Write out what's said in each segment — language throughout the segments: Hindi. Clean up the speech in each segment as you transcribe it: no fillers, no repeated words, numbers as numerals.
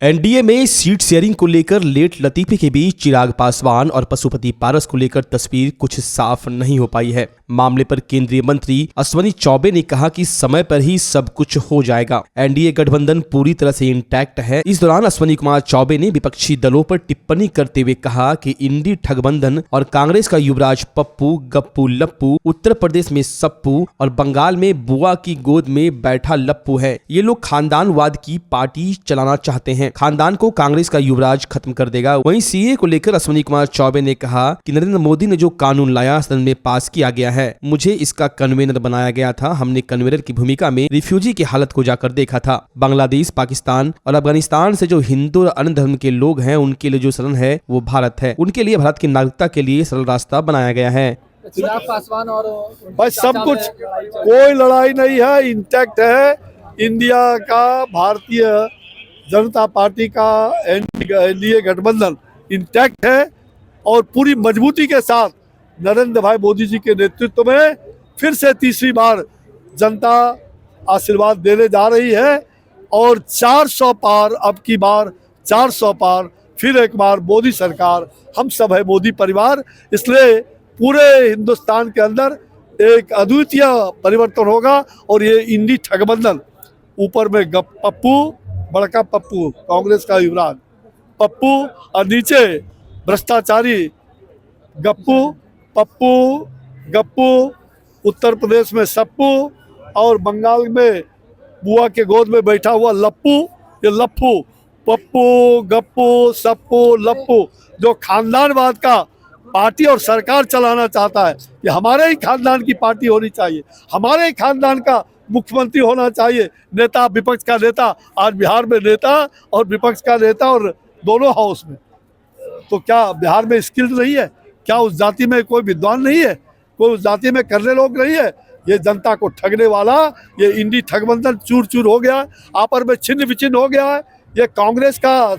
एनडीए में सीट शेयरिंग को लेकर लेट लतीफे के बीच चिराग पासवान और पशुपति पारस को लेकर तस्वीर कुछ साफ नहीं हो पाई है। मामले पर केंद्रीय मंत्री अश्विनी चौबे ने कहा कि समय पर ही सब कुछ हो जाएगा। एनडीए गठबंधन पूरी तरह से इंटैक्ट है। इस दौरान अश्विनी कुमार चौबे ने विपक्षी दलों पर टिप्पणी करते हुए कहा कि इंडी ठगबंधन और कांग्रेस का युवराज पप्पू, गप्पू, लप्पू, उत्तर प्रदेश में सप्पू और बंगाल में बुआ की गोद में बैठा लप्पू है। ये लोग खानदानवाद की पार्टी चलाना चाहते हैं। खानदान को कांग्रेस का युवराज खत्म कर देगा। वहीं सीए को लेकर अश्विनी कुमार चौबे ने कहा कि नरेंद्र मोदी ने जो कानून लाया सदन में पास किया गया है, मुझे इसका कन्वेनर बनाया गया था। हमने कन्वेनर की भूमिका में रिफ्यूजी की हालत को जाकर देखा था। बांग्लादेश, पाकिस्तान और अफगानिस्तान से जो हिंदू और अन्य धर्म के लोग हैं, उनके लिए जो शरण है वो भारत है। उनके लिए भारत की नागरिकता के लिए सरल रास्ता बनाया गया है। चिराग पासवान और बस सब कुछ, कोई लड़ाई नहीं है, इंटैक्ट है। इंडिया का, भारतीय जनता पार्टी का एनडीए गठबंधन इंटैक्ट है और पूरी मजबूती के साथ नरेंद्र भाई मोदी जी के नेतृत्व में फिर से तीसरी बार जनता आशीर्वाद देने जा रही है और 400 पार, अब की बार 400 पार, फिर एक बार मोदी सरकार, हम सब है मोदी परिवार। इसलिए पूरे हिंदुस्तान के अंदर एक अद्वितीय परिवर्तन होगा और ये इंडी ठगबंधन, ऊपर में पप्पू, बड़का पप्पू कांग्रेस का युवराज पप्पू और नीचे भ्रष्टाचारी गप्पू, पप्पू, गप्पू, उत्तर प्रदेश में सप्पू और बंगाल में बुआ के गोद में बैठा हुआ लप्पू। ये लप्पू, पप्पू, गप्पू, सप्पू, लप्पू जो खानदानवाद का पार्टी और सरकार चलाना चाहता है। ये हमारे ही खानदान की पार्टी होनी चाहिए, हमारे ही खानदान का मुख्यमंत्री होना चाहिए। नेता, विपक्ष का नेता, आज बिहार में नेता और विपक्ष का नेता और दोनों हाउस में। तो क्या बिहार में स्किल नहीं है? क्या उस जाति में कोई विद्वान नहीं है? कोई उस जाति में करने लोग नहीं है? ये जनता को ठगने वाला ये इंडी ठगबंधन चूर चूर हो गया, आपस में छिन्न विचिन्न हो गया है। ये कांग्रेस का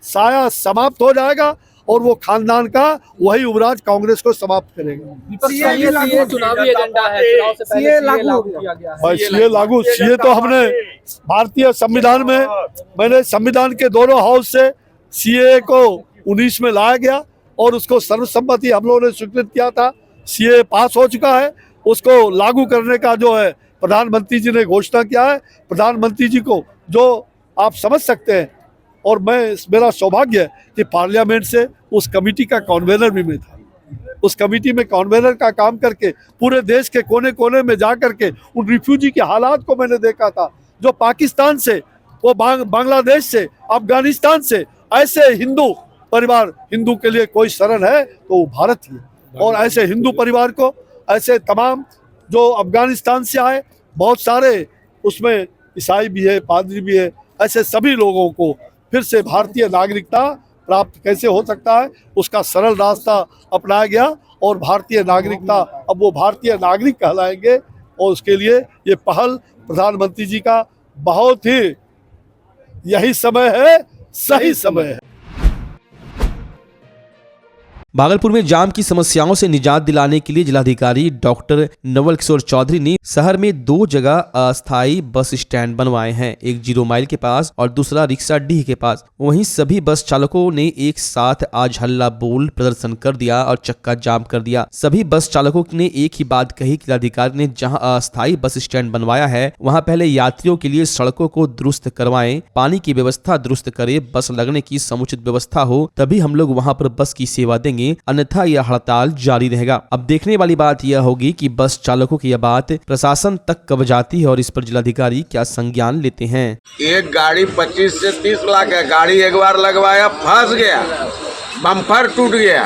साया समाप्त हो जाएगा और वो खानदान का वही युवराज कांग्रेस को समाप्त करेगा। सीए चुनावी एजेंडा है, चुनाव से पहले सीए लागू किया गया है। भाई सीए लागू, सीए तो हमने भारतीय संविधान में, मैंने संविधान के दोनों हाउस से सीए को 19 में लाया गया और उसको सर्वसम्मति हम लोगों ने स्वीकृत किया था। सीए पास हो चुका है, उसको लागू करने का जो है प्रधानमंत्री जी ने घोषणा किया है। प्रधानमंत्री जी को जो आप समझ सकते हैं, और मेरा सौभाग्य है कि पार्लियामेंट से उस कमेटी का कन्वेनर भी मैं था। उस कमेटी में कन्वेनर का काम करके पूरे देश के कोने कोने में जा करके उन रिफ्यूजी के हालात को मैंने देखा था, जो पाकिस्तान से, वो बांग्लादेश से, अफगानिस्तान से, ऐसे हिंदू परिवार, हिंदू के लिए कोई शरण है तो वो भारत ही है। और ऐसे हिंदू परिवार को, ऐसे तमाम जो अफगानिस्तान से आए, बहुत सारे उसमें ईसाई भी है, पादरी भी है, ऐसे सभी लोगों को फिर से भारतीय नागरिकता प्राप्त कैसे हो सकता है, उसका सरल रास्ता अपनाया गया और भारतीय नागरिकता, अब वो भारतीय नागरिक कहलाएंगे। और उसके लिए ये पहल प्रधानमंत्री जी का बहुत ही, यही समय है, सही समय है। भागलपुर में जाम की समस्याओं से निजात दिलाने के लिए जिलाधिकारी डॉक्टर नवल किशोर चौधरी ने शहर में 2 जगह अस्थायी बस स्टैंड बनवाए हैं, एक 0 माइल के पास और दूसरा रिक्शाडीह के पास। वहीं सभी बस चालकों ने एक साथ आज हल्ला बोल प्रदर्शन कर दिया और चक्का जाम कर दिया। सभी बस चालकों ने एक ही बात कही कि जिलाधिकारी ने जहां अस्थायी बस स्टैंड बनवाया है वहां पहले यात्रियों के लिए सड़कों को दुरुस्त करवाएं, पानी की व्यवस्था दुरुस्त करे, बस लगने की समुचित व्यवस्था हो, तभी हम लोग वहां पर बस की सेवा देंगे, अन्यथा यह हड़ताल जारी रहेगा। अब देखने वाली बात यह होगी कि बस चालकों की यह बात प्रशासन तक कब जाती है और इस पर जिलाधिकारी क्या संज्ञान लेते हैं। एक गाड़ी 25 से 30 लाख है, गाड़ी एक बार लगवाया, फंस गया, बम्पर टूट गया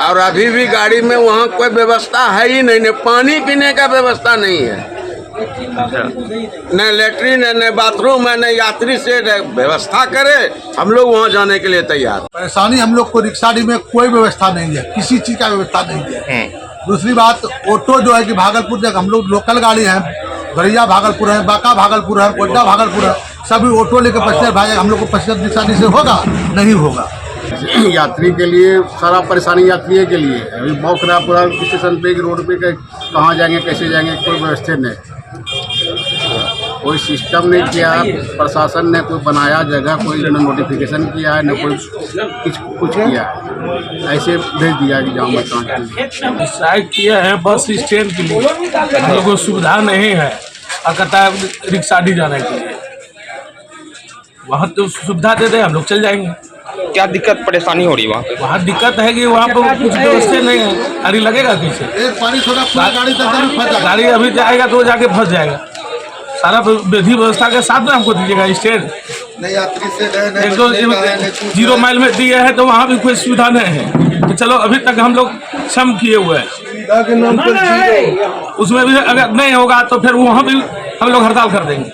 और अभी भी गाड़ी में वहाँ कोई व्यवस्था है ही नहीं, पानी पीने का व्यवस्था नहीं है, न लेटरिन है, न बाथरूम है, न यात्री से व्यवस्था करे, हम लोग वहाँ जाने के लिए तैयार। परेशानी हम लोग को रिक्शाडी में कोई व्यवस्था नहीं है, किसी चीज का व्यवस्था नहीं है। दूसरी बात, ऑटो जो है कि भागलपुर तक हम लोग लोकल गाड़ी है, गड़िया भागलपुर है, बांका भागलपुर है, गोड्डा भागलपुर है, सभी ऑटो लेकर पैसेंजर भागे, हम लोग को पैसेंजर रिक्शाडी से होगा नहीं होगा। यात्री के लिए सारा परेशानी यात्रियों के लिए अभी बहुत खराब पूरा स्टेशन पे, रोड पे कहाँ जाएंगे, कैसे जाएंगे, कोई व्यवस्था नहीं। कोई सिस्टम नहीं किया, प्रशासन ने कोई बनाया जगह, कोई न नोटिफिकेशन किया है, न कोई कुछ किया है। ऐसे भेज दिया कि जाओ मत। स्ट्राइक किया है बस स्टैंड के लिए, हम लोगों को सुविधा नहीं है और कहता है रिक्शा डी जाने के लिए, वहाँ तो सुविधा दे दे हम लोग चल जाएंगे। क्या दिक्कत परेशानी हो रही है वहाँ दिक्कत है कि वहाँ पर कुछ व्यवस्था नहीं है, गाड़ी लगेगा कैसे? एक पानी छोटा पूरा गाड़ी तक में फंस जाएगा। गाड़ी अभी जाएगा तो जाके फंस जाएगा। सारा विधि व्यवस्था के साथ में हमको दीजिएगा स्टैंड। एक तो 0 माइल में दिए है तो वहाँ भी कोई सुविधा नहीं है। तो चलो अभी तक हम लोग क्षम किए हुए हैं, उसमें भी अगर नहीं होगा तो फिर वहाँ भी हम लोग हड़ताल कर देंगे।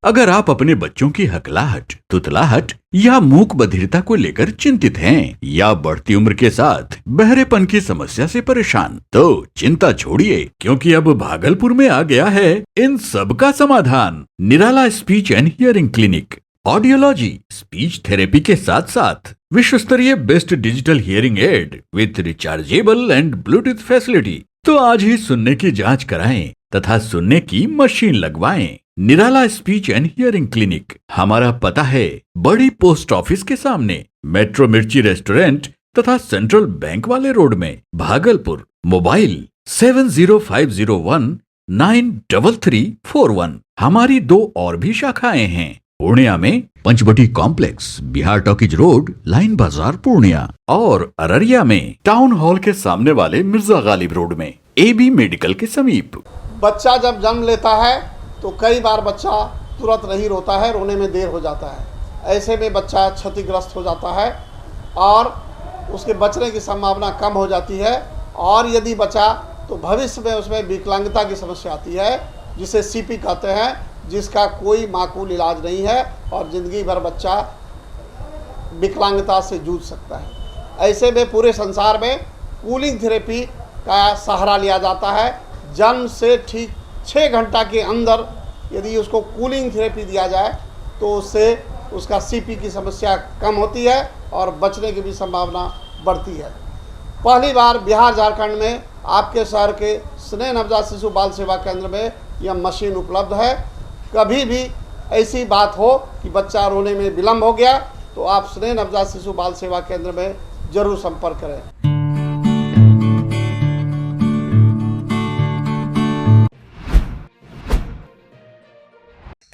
अगर आप अपने बच्चों की हकलाहट, तुतलाहट या मूक बधिरता को लेकर चिंतित हैं या बढ़ती उम्र के साथ बहरेपन की समस्या से परेशान, तो चिंता छोड़िए, क्योंकि अब भागलपुर में आ गया है इन सब का समाधान। Nirala speech and hearing clinic. Audiology, speech therapy के साथ साथ विश्व स्तरीय best digital hearing aid with rechargeable and Bluetooth facility. तो आज ही सुनने की जांच कराएं तथा सुनने की मशीन लगवाएं। निराला स्पीच एंड हियरिंग क्लिनिक। हमारा पता है बड़ी पोस्ट ऑफिस के सामने, मेट्रो मिर्ची रेस्टोरेंट तथा सेंट्रल बैंक वाले रोड में, भागलपुर। मोबाइल 7050193341। हमारी 2 और भी शाखाएं हैं, पूर्णिया में Panchavati complex, Bihar talkies road, line Bazar Purnia, और अररिया में टाउन हॉल के सामने वाले मिर्जा गालिब रोड में, AB मेडिकल के समीप। बच्चा जब जन्म लेता है तो कई बार बच्चा तुरंत नहीं रोता है, रोने में देर हो जाता है। ऐसे में बच्चा क्षतिग्रस्त हो जाता है और उसके बचने की संभावना कम हो जाती है, और यदि बचा तो भविष्य में उसमें विकलांगता की समस्या आती है, जिसे CP कहते हैं, जिसका कोई माकूल इलाज नहीं है और ज़िंदगी भर बच्चा विकलांगता से जूझ सकता है। ऐसे में पूरे संसार में कूलिंग थेरेपी का सहारा लिया जाता है। जन्म से ठीक 6 घंटा के अंदर यदि उसको कूलिंग थेरेपी दिया जाए तो उससे उसका CP की समस्या कम होती है और बचने की भी संभावना बढ़ती है। पहली बार बिहार झारखंड में आपके शहर के स्नेह नवजात शिशु बाल सेवा केंद्र में यह मशीन उपलब्ध है। कभी भी ऐसी बात हो कि बच्चा रोने में विलम्ब हो गया तो आप स्नेह नवजात शिशु बाल सेवा केंद्र में जरूर संपर्क करें।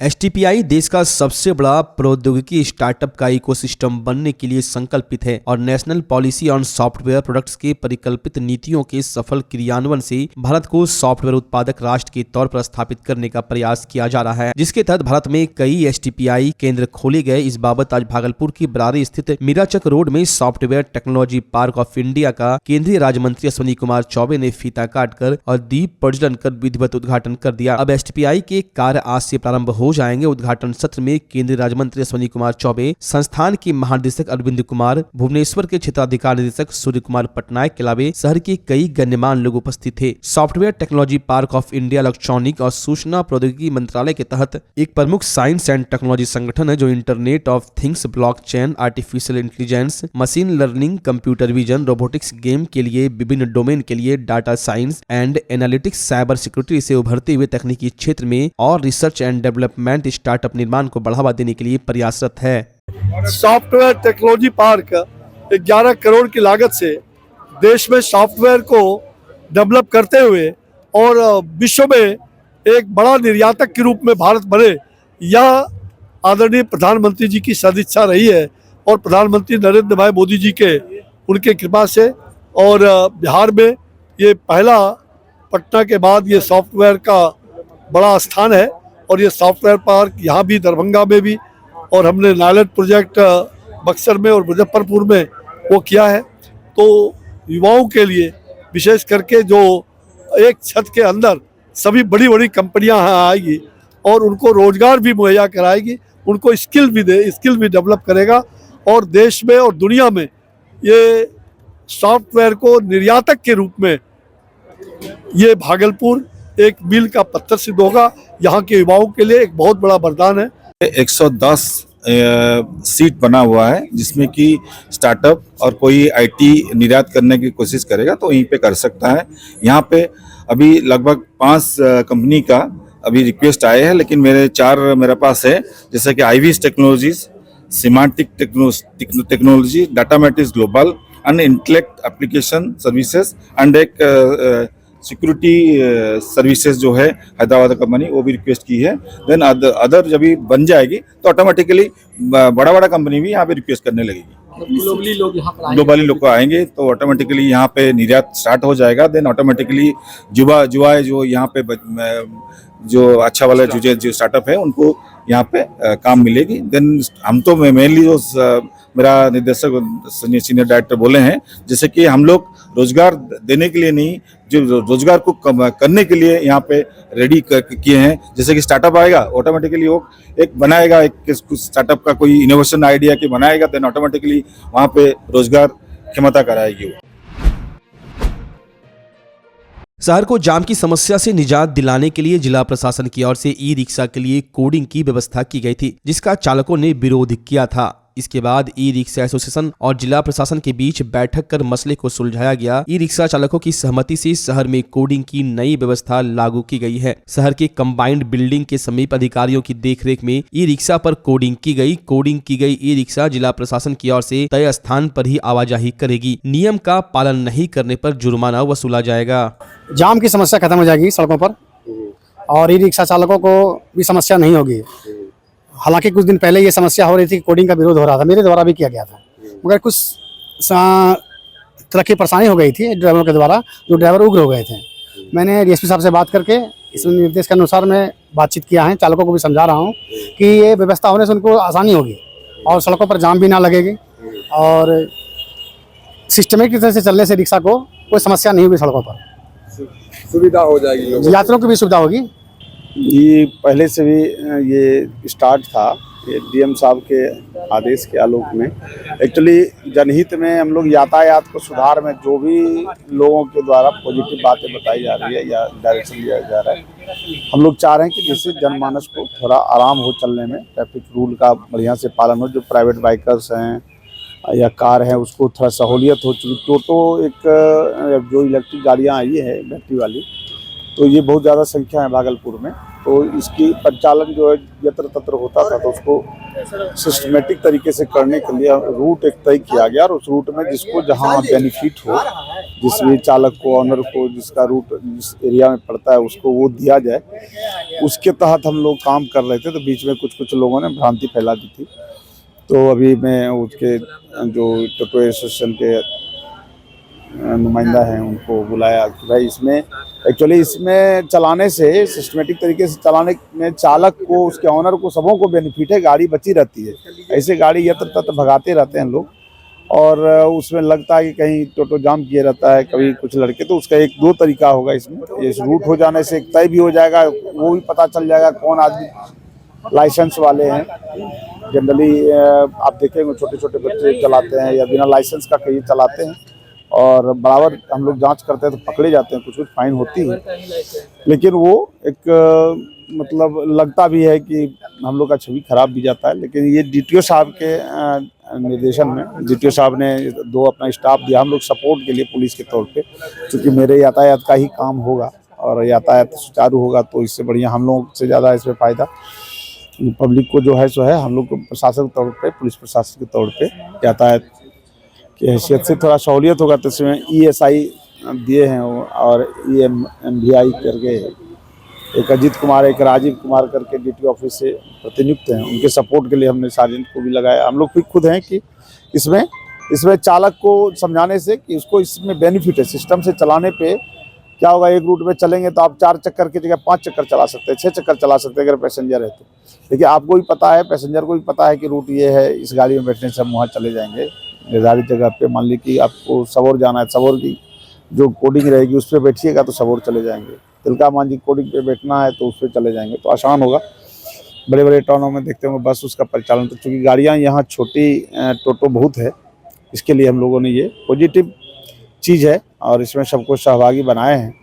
STPI देश का सबसे बड़ा प्रौद्योगिकी स्टार्टअप का इकोसिस्टम बनने के लिए संकल्पित है और national policy on software products के परिकल्पित नीतियों के सफल क्रियान्वयन से भारत को सॉफ्टवेयर उत्पादक राष्ट्र के तौर पर स्थापित करने का प्रयास किया जा रहा है, जिसके तहत भारत में कई STPI केंद्र खोले गए। इस बाबत आज भागलपुर के बरारी स्थित मीराचक रोड में software technology park of India का केंद्रीय राज्य मंत्री अश्विनी कुमार चौबे ने फीता काटकर और दीप प्रज्वलन कर विधिवत उद्घाटन कर दिया। अब STPI के कार्य आज से प्रारंभ हो जाएंगे। उद्घाटन सत्र में केंद्रीय राज्य मंत्री अश्विनी कुमार चौबे, संस्थान के महानिदेशक अरविंद कुमार, भुवनेश्वर के क्षेत्राधिकार निदेशक सूर्य कुमार पटनायक के अलावा शहर के कई गण्यमान्य लोग उपस्थित थे। Software technology park of India electronic और सूचना प्रौद्योगिकी मंत्रालय के तहत एक प्रमुख साइंस एंड टेक्नोलॉजी संगठन है जो internet of things, blockchain, artificial intelligence, machine learning, computer vision, robotics, game के लिए विभिन्न डोमेन के लिए data science and analytics, cyber security से उभरते हुए तकनीकी क्षेत्र में और रिसर्च एंड डेवलपमेंट स्टार्टअप निर्माण को बढ़ावा देने के लिए प्रयासरत है। सॉफ्टवेयर टेक्नोलॉजी पार्क 11 करोड़ की लागत से देश में सॉफ्टवेयर को डेवलप करते हुए और विश्व में एक बड़ा निर्यातक के रूप में भारत बने, यह आदरणीय प्रधानमंत्री जी की सदिच्छा रही है और प्रधानमंत्री नरेंद्र भाई मोदी जी के उनके कृपा से, और बिहार में ये पहला, पटना के बाद ये सॉफ्टवेयर का बड़ा स्थान है। और ये सॉफ्टवेयर पार्क यहाँ भी, दरभंगा में भी, और हमने नायलट प्रोजेक्ट बक्सर में और मुजफ्फरपुर में वो किया है। तो युवाओं के लिए विशेष करके जो एक छत के अंदर सभी बड़ी बड़ी कंपनियां यहाँ आएगी और उनको रोजगार भी मुहैया कराएगी, उनको स्किल भी डेवलप करेगा और देश में और दुनिया में ये सॉफ्टवेयर को निर्यातक के रूप में ये भागलपुर एक मील का पत्थर सिद्ध होगा। यहाँ के युवाओं के लिए एक बहुत बड़ा वरदान है। 110 सीट बना हुआ है जिसमें कि स्टार्टअप और कोई IT निर्यात करने की कोशिश करेगा तो यहीं पे कर सकता है। यहाँ पे अभी लगभग 5 कंपनी का अभी रिक्वेस्ट आए हैं, लेकिन मेरे पास है, जैसे कि Ivys technologies, semantic technology, Datamatics global and Intellect application services and एक सिक्योरिटी सर्विसेज जो है हैदराबाद कंपनी, वो भी रिक्वेस्ट की है। देन अदर जब भी बन जाएगी तो ऑटोमेटिकली बड़ा कंपनी भी यहाँ पे रिक्वेस्ट करने लगेगी। ग्लोबली लोग आएंगे तो ऑटोमेटिकली यहाँ पे निर्यात स्टार्ट हो जाएगा। देन ऑटोमेटिकली जुआ जो यहाँ पे जो अच्छा वाला जो स्टार्टअप है उनको यहाँ पे काम मिलेगी। देन हम तो मेनली जो मेरा निदेशक सीनियर डायरेक्टर बोले हैं, जैसे कि हम लोग रोजगार देने के लिए नहीं, जो रोजगार को करने के लिए यहाँ पे रेडी किए हैं। जैसे कि स्टार्टअप आएगा ऑटोमेटिकली वो एक बनाएगा, एक स्टार्टअप का कोई इनोवेशन आइडिया की बनाएगा, देन ऑटोमेटिकली वहाँ पे रोजगार क्षमता कराएगी वो। शहर को जाम की समस्या से निजात दिलाने के लिए जिला प्रशासन की ओर से ई रिक्शा के लिए कोडिंग की व्यवस्था की गई थी, जिसका चालकों ने विरोध किया था। इसके बाद ई रिक्शा एसोसिएशन और जिला प्रशासन के बीच बैठक कर मसले को सुलझाया गया। ई रिक्शा चालकों की सहमति से शहर में कोडिंग की नई व्यवस्था लागू की गई है। शहर के कंबाइंड बिल्डिंग के समीप अधिकारियों की देखरेख में ई रिक्शा पर कोडिंग की गई ई रिक्शा जिला प्रशासन की ओर से तय स्थान पर ही आवाजाही करेगी। नियम का पालन नहीं करने पर जुर्माना वसूला जाएगा। जाम की समस्या खत्म हो जाएगी सड़कों पर और ई रिक्शा चालकों को भी समस्या नहीं होगी। हालांकि कुछ दिन पहले ये समस्या हो रही थी कि कोडिंग का विरोध हो रहा था, मेरे द्वारा भी किया गया था, मगर कुछ तरह की परेशानी हो गई थी ड्राइवरों के द्वारा, जो ड्राइवर उग्र हो गए थे। मैंने डीएसपी साहब से बात करके इस निर्देश के अनुसार मैं बातचीत किया है, चालकों को भी समझा रहा हूँ कि ये व्यवस्था होने से उनको आसानी होगी और सड़कों पर जाम भी ना लगेगी और सिस्टमेटिक तरह से चलने से रिक्शा को कोई समस्या नहीं होगी। सड़कों पर सुविधा हो जाएगी, यात्रियों की भी सुविधा होगी। ये पहले से भी ये स्टार्ट था, ये डीएम साहब के आदेश के आलोक में। एक्चुअली जनहित में हम लोग यातायात को सुधार में जो भी लोगों के द्वारा पॉजिटिव बातें बताई जा रही है या डायरेक्शन दिया जा रहा है, हम लोग चाह रहे हैं कि जिससे जनमानस को थोड़ा आराम हो चलने में, ट्रैफिक रूल का बढ़िया से पालन हो। जो प्राइवेट बाइकर्स हैं या कार है उसको थोड़ा सहूलियत हो चुकी। टोटो एक जो इलेक्ट्रिक गाड़ियाँ आई है बैटरी वाली, तो ये बहुत ज़्यादा संख्या है भागलपुर में, तो इसकी परिचालन जो है यत्र तत्र होता था, तो उसको सिस्टमेटिक तरीके से करने के लिए रूट एक तय किया गया और उस रूट में जिसको जहाँ बेनिफिट हो, जिस भी चालक को, ऑनर को जिसका रूट जिस एरिया में पड़ता है उसको वो दिया जाए, उसके तहत हम लोग काम कर रहे थे। तो बीच में कुछ लोगों ने भ्रांति फैला दी थी, तो अभी मैं उसके जो टोटो एसोसिएशन के नुमाइंदा हैं उनको बुलाया कि भाई इसमें चलाने से, सिस्टमेटिक तरीके से चलाने में चालक को, उसके ऑनर को, सबों को बेनिफिट है, गाड़ी बची रहती है। ऐसे गाड़ी यत्र तत्र भगाते रहते हैं लोग और उसमें लगता है कि कहीं टोटो जाम किया रहता है कभी कुछ लड़के, तो उसका एक दो तरीका होगा इसमें। इस रूट हो जाने से एक तय भी हो जाएगा, वो भी पता चल जाएगा कौन आदमी लाइसेंस वाले हैं। जनरली आप देखेंगे छोटे छोटे बच्चे चलाते हैं या बिना लाइसेंस का कहीं चलाते हैं और बराबर हम लोग जांच करते हैं तो पकड़े जाते हैं, कुछ फाइन होती है, लेकिन वो एक मतलब लगता भी है कि हम लोग का छवि खराब भी जाता है। लेकिन ये डीटीओ साहब के निर्देशन में डीटीओ साहब ने दो अपना स्टाफ दिया हम लोग सपोर्ट के लिए पुलिस के तौर पे, क्योंकि मेरे यातायात का ही काम होगा और यातायात सुचारू होगा तो इससे बढ़िया हम लोग से ज़्यादा इसमें फ़ायदा पब्लिक को जो है सो है। हम लोग को प्रशासन के तौर पे, पुलिस प्रशासन के तौर पे यातायात की हैसियत से थोड़ा सहूलियत होगा। तो इसमें ESI दिए हैं और EMVI करके एक अजीत कुमार, एक राजीव कुमार करके DTO ऑफिस से प्रतिनियुक्त हैं, उनके सपोर्ट के लिए हमने सार्जेंट को भी लगाया। हम लोग भी खुद हैं कि इसमें चालक को समझाने से कि उसको इसमें बेनिफिट है। सिस्टम से चलाने पे क्या होगा, एक रूट में चलेंगे तो आप 4 चक्कर की जगह 5 चक्कर चला सकते हैं, 6 चक्कर चला सकते हैं अगर पैसेंजर है तो। देखिए आपको भी पता है, पैसेंजर को भी पता है कि रूट ये है, इस गाड़ी में बैठने से हम वहाँ चले जाएंगे निर्धारित जगह पे। मान ली कि आपको सबौर जाना है, सबौर की जो कोडिंग रहेगी उस पर बैठिएगा तो सबौर चले जाएंगे। तिलका मांझी कोडिंग पे बैठना है तो उस पर चले जाएंगे, तो आसान होगा। बड़े बड़े टाउनों में देखते होंगे बस उसका परिचालन, तो चूँकि गाड़ियाँ यहाँ छोटी टोटो बहुत है, इसके लिए हम लोगों ने ये पॉजिटिव चीज़ है और इसमें सबको सहभागी बनाए हैं।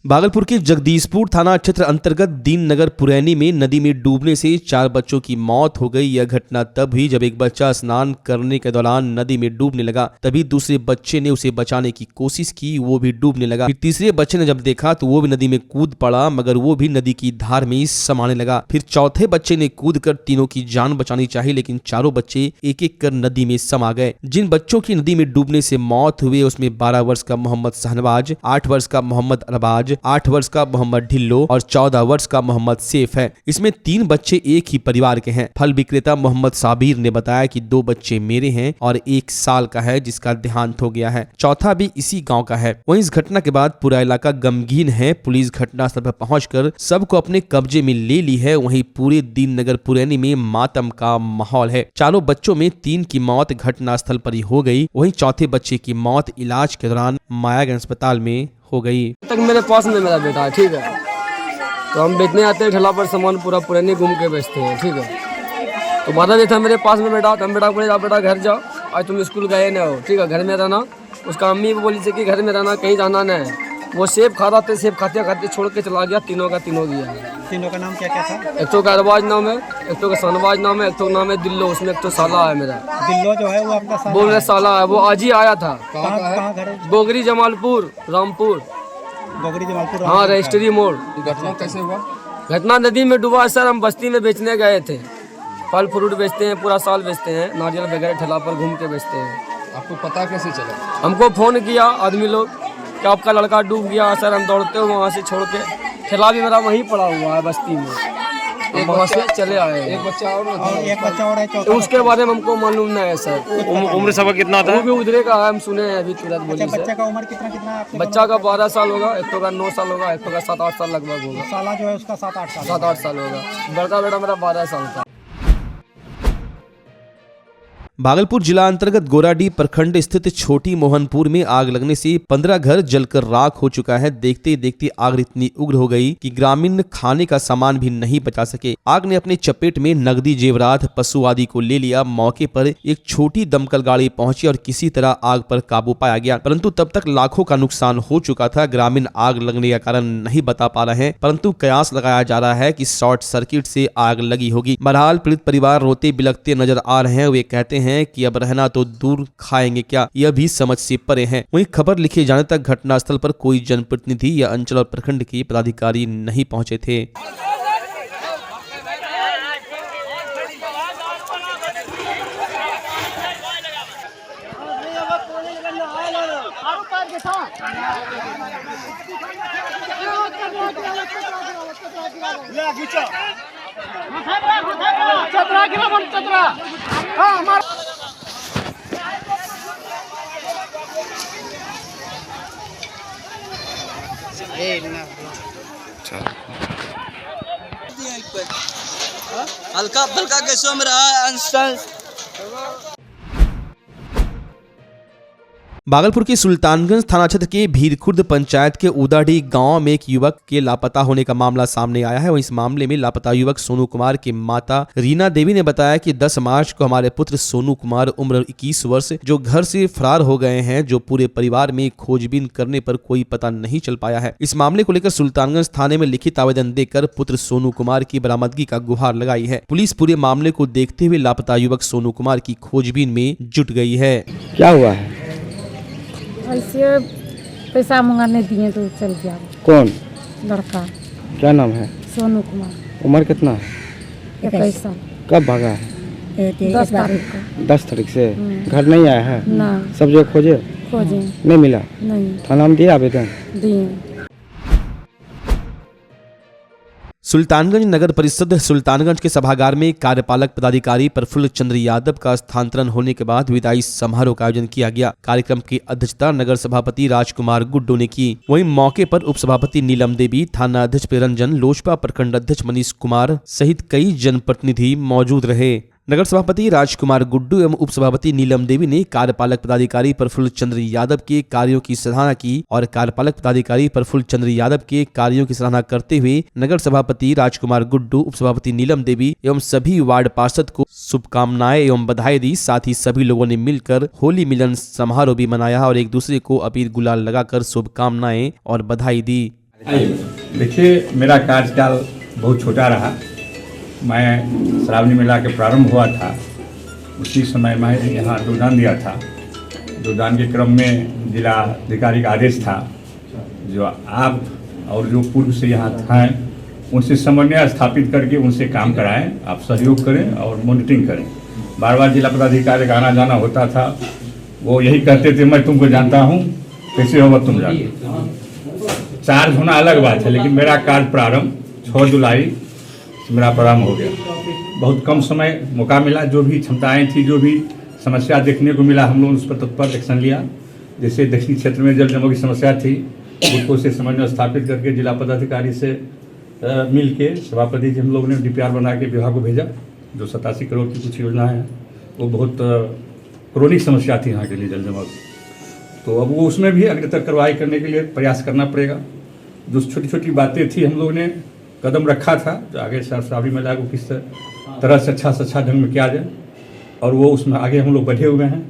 भागलपुर के जगदीशपुर थाना क्षेत्र अंतर्गत दीननगर पुरैनी में नदी में डूबने से 4 बच्चों की मौत हो गई। यह घटना तब हुई जब एक बच्चा स्नान करने के दौरान नदी में डूबने लगा। तभी दूसरे बच्चे ने उसे बचाने की कोशिश की, वो भी डूबने लगा। फिर तीसरे बच्चे ने जब देखा तो वो भी नदी में कूद पड़ा, मगर वो भी नदी की धार में समाने लगा। फिर चौथे बच्चे ने कूदकर तीनों की जान बचानी चाहिए, लेकिन चारों बच्चे एक एक कर नदी में समा गए। जिन बच्चों की नदी में डूबने से मौत हुई उसमें 12 वर्ष का मोहम्मद शहनवाज, 8 वर्ष का मोहम्मद अरबाज, 8 वर्ष का मोहम्मद ढिल्लो और 14 वर्ष का मोहम्मद सेफ है। इसमें 3 बच्चे एक ही परिवार के हैं। फल विक्रेता मोहम्मद साबिर ने बताया कि 2 बच्चे मेरे हैं और 1 साल का है जिसका देहांत हो गया है। चौथा भी इसी गांव का है। वहीं इस घटना के बाद पूरा इलाका गमगीन है। पुलिस घटनास्थल पर पहुंचकर सबको अपने कब्जे में ले ली है। वहीं पूरे दीननगर पुरैनी में मातम का माहौल है। चारों बच्चों में 3 की मौत घटनास्थल पर ही हो गई। वहीं चौथे बच्चे की मौत इलाज के दौरान मायागंज अस्पताल में हो गई। तक मेरे पास में मेरा बेटा है, ठीक है, तो हम बेचने आते हैं ठेला पर सामान, पूरा पुरानी घूम के बेचते हैं, ठीक है। तो 12 बजे था मेरे पास में बेटा, तो हम बेटा बोले बेटा घर जाओ, आज तुम स्कूल गए ना हो, ठीक है, घर में रहना। उसका अम्मी भी बोली थी कि घर में रहना, कहीं जाना नहीं है। वो सेब खा रहा था, सेब खाते खाते छोड़ के चला गया। तीनों का गया। तीनों का नाम क्या क्या था? एक तो का अरबाज नाम है, एक तो का शहनवाज नाम है, एक तो नाम है दिल्लो, उसमें एक तो साला है मेरा। दिल्लो जो है वो आपका साला बोल रहे साला है, वो आज ही आया था। कहाँ घर है? गोगरी जमालपुर रामपुर, गोगरी जमालपुर। हाँ, रजिस्ट्री मोड़। घटना कैसे हुआ? घटना नदी में डूबा सर। हम बस्ती में बेचने गए थे, फल फ्रूट बेचते हैं, पूरा साल बेचते हैं, नारियल वगैरह ठेला पर घूम के बेचते हैं। आपको पता कैसे चला? हमको फ़ोन किया आदमी लोग कि आपका लड़का डूब गया। सर हम दौड़ते हुए वहाँ से छोड़ के, ठेला भी मेरा वहीं पड़ा हुआ है बस्ती में, हम वहाँ से चले आए। एक बच्चा और है। तो उसके बारे में हमको मालूम नहीं है सर। उम्र सबका कितना था? वो भी उधरे का है, हम सुने हैं अभी तुरंत बोली सर। बच्चे का उम्र कितना है? बच्चा का 12 साल होगा, एक तो का 9 साल होगा, एक तो का 7-8 साल लगभग होगा। साला जो है उसका 7-8 साल। 7-8 साल होगा। बड़का बेटा मेरा 12 साल का। भागलपुर जिला अंतर्गत गोराडीह प्रखंड स्थित छोटी मोहनपुर में आग लगने से 15 घर जलकर राख हो चुका है। देखते ही देखते आग इतनी उग्र हो गई कि ग्रामीण खाने का सामान भी नहीं बचा सके। आग ने अपने चपेट में नकदी, जेवरात, पशु आदि को ले लिया। मौके पर एक छोटी दमकल गाड़ी पहुंची और किसी तरह आग पर काबू पाया गया, परंतु तब तक लाखों का नुकसान हो चुका था। ग्रामीण आग लगने का कारण नहीं बता पा रहे हैं, परंतु कयास लगाया जा रहा है कि शॉर्ट सर्किट से आग लगी होगी। बहरहाल पीड़ित परिवार रोते बिलखते नजर आ रहे हैं। वे कहते हैं कि अब रहना तो दूर, खाएंगे क्या, यह भी समझ से परे हैं। वहीं खबर लिखे जाने तक घटनास्थल पर कोई जनप्रतिनिधि या अंचल और प्रखंड के पदाधिकारी नहीं पहुंचे थे। हल्का फुल्का कैसों में रहा इंस्टेंस। भागलपुर के सुल्तानगंज थाना क्षेत्र के भीरखुर्द पंचायत के उदाडी गांव में एक युवक के लापता होने का मामला सामने आया है। वहीं इस मामले में लापता युवक सोनू कुमार की माता रीना देवी ने बताया कि 10 मार्च को हमारे पुत्र सोनू कुमार उम्र 21 वर्ष जो घर से फरार हो गए हैं, जो पूरे परिवार में खोजबीन करने पर कोई पता नहीं चल पाया है। इस मामले को लेकर सुल्तानगंज थाने में लिखित आवेदन देकर पुत्र सोनू कुमार की बरामदगी का गुहार लगाई है। पुलिस पूरे मामले को देखते हुए लापता युवक सोनू कुमार की खोजबीन में जुट गई है। क्या हुआ है? ऐसे पैसा मंगाने दिए तो चल गया। कौन लड़का? क्या नाम है? सोनू कुमार। उम्र कितना है? 21 साल। कब भागा है? 10 तारीख को। 10 तारीख से घर नहीं आया है? ना। सब जगह खोजे नहीं मिला? नहीं। थाना में दिए आवेदन? दिए। सुल्तानगंज नगर परिषद सुल्तानगंज के सभागार में कार्यपालक पदाधिकारी प्रफुल्ल चंद्र यादव का स्थानांतरण होने के बाद विदाई समारोह का आयोजन किया गया। कार्यक्रम की अध्यक्षता नगर सभापति राजकुमार गुड्डू ने की। वहीं मौके पर उप सभापति नीलम देवी, थाना अध्यक्ष प्रियरंजन, लोजपा प्रखंड अध्यक्ष मनीष कुमार सहित कई जनप्रतिनिधि मौजूद रहे। नगर सभापति राजकुमार गुड्डू एवं उप सभापति नीलम देवी ने कार्यपालक पदाधिकारी प्रफुल्ल चंद्र यादव के कार्यों की सराहना की और कार्यपालक पदाधिकारी प्रफुल्ल चंद्र यादव के कार्यों की सराहना करते हुए नगर सभापति राजकुमार गुड्डू, उप सभापति नीलम देवी एवं सभी वार्ड पार्षद को शुभकामनाएं एवं बधाई दी। साथ ही सभी लोगों ने मिलकर होली मिलन समारोह भी मनाया और एक दूसरे को अबीर गुलाल लगाकर शुभकामनाएं और बधाई दी। देखिए, मेरा कार्यकाल बहुत छोटा रहा। मैं श्रावणी मेला के प्रारंभ हुआ था, उसी समय मैं यहाँ योगदान दिया था। योगदान के क्रम में जिला अधिकारी का आदेश था जो आप और जो पूर्व से यहाँ हैं उनसे समन्वय स्थापित करके उनसे काम कराएं, आप सहयोग करें और मॉनिटरिंग करें। बार बार जिला पदाधिकारी का आना जाना होता था, वो यही कहते थे मैं तुमको जानता हूँ, कैसे होगा तुम जानते। चार्ज होना अलग बात है, लेकिन मेरा कार्य प्रारंभ 6 जुलाई से मेरा प्रारंभ हो गया। बहुत कम समय मौका मिला, जो भी क्षमताएं थी, जो भी समस्या देखने को मिला, हम लोग उस पर तत्पर एक्शन लिया। जैसे दक्षिणी क्षेत्र में जल जमाव की समस्या थी, उसको से समन्वय स्थापित करके जिला पदाधिकारी से मिल के सभापति जी हम लोग ने DPR बना के विभाग को भेजा। जो 87 करोड़ की कुछ योजनाएं हैं, वो बहुत क्रोनिक समस्या थी यहाँ के लिए जल जमाव। तो अब वो उसमें भी अग्रतर कार्रवाई करने के लिए प्रयास करना पड़ेगा। जो छोटी छोटी बातें थी हम लोगों ने कदम रखा था, जो आगे श्रावणी मेला को किस तरह से अच्छा ढंग में किया जाए, और वो उसमें आगे हम लोग बढ़े हुए हैं।